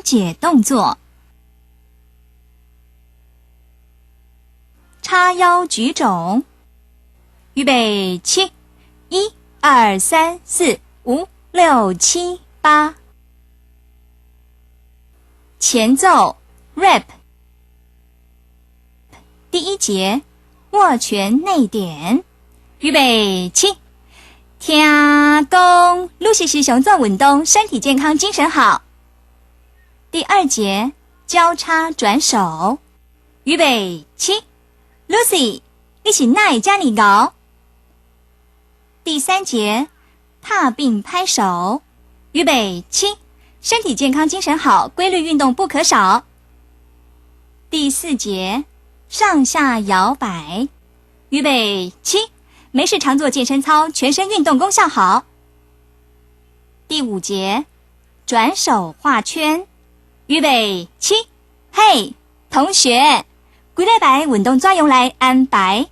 解动作。叉腰举踵，预备起，1、2、3、4、5、6、7、8。前奏 rap。第一节握拳内点，预备起。听讲Lucy是熊做运动，身体健康，精神好。第二节交叉转手，预备起。Lucy， 你是哪会这么高？第三节踏并拍手，预备起。身体健康，精神好，规律运动不可少。第四节上下摇摆，预备起。没事常做健身操，全身运动功效好。第五节转手画圈，预备起。嘿，同学，几礼拜运动怎样来安排？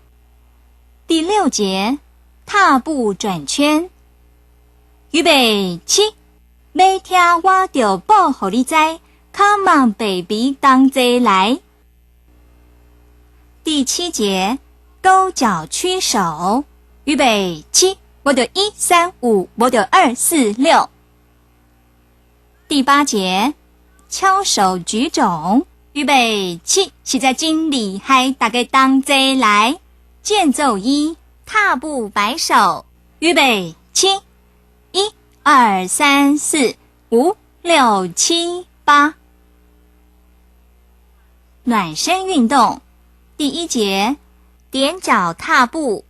第六节踏步转圈，预备起。要听我就报给你知 ，Come on baby， 同齐来。第七节勾脚屈手，预备起，我就1、3、5，我就2、4、6。第八节敲手举踵，预备起，实在真厉害，大家同齐来。间奏1，踏步摆手，预备起，1、2、3、4、5、6、7、8。暖身运动，第一节踮脚踏步，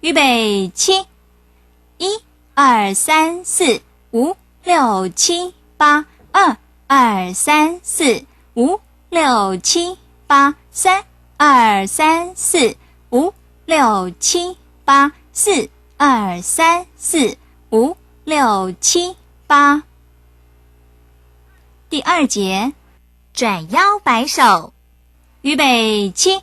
预备起，1、2、3、4、5、6、7、8，2、2、3、4、5、6、7、8，3、2、3、4、5、6、7、8，4、2、3、4、5、6、7、8。第二节转腰摆手，预备起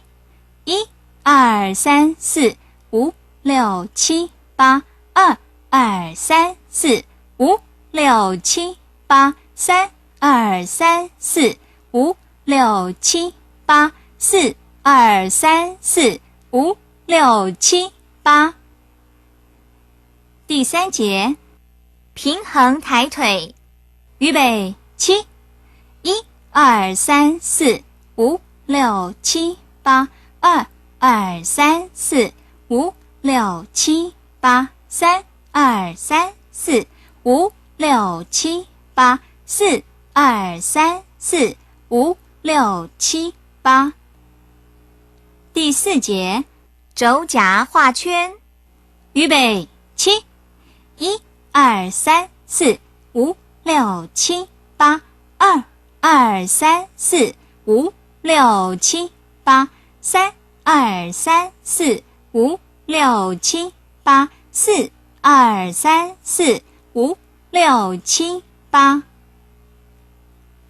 ，1、2、3、4、5、6、7、8，2、2、3、4、5、6、7、8，3、2、3、4、5、6、7、8，4、2、3、4、5、6、7、8。第三节平衡抬腿，预备起，1、2、3、4、5、6、7、8，2、2、3、4、5、6、7、8，3、2、3、4、5、6、7、8，4、2、3、4、5、6、7、8。第四节肘夹画圈，预备起，1、2、3、4、5、6、7、8，2、2、3、4、5、6、7、8，3、2、3、4、5、6、7、8，4、2、3、4、5、6、7、8。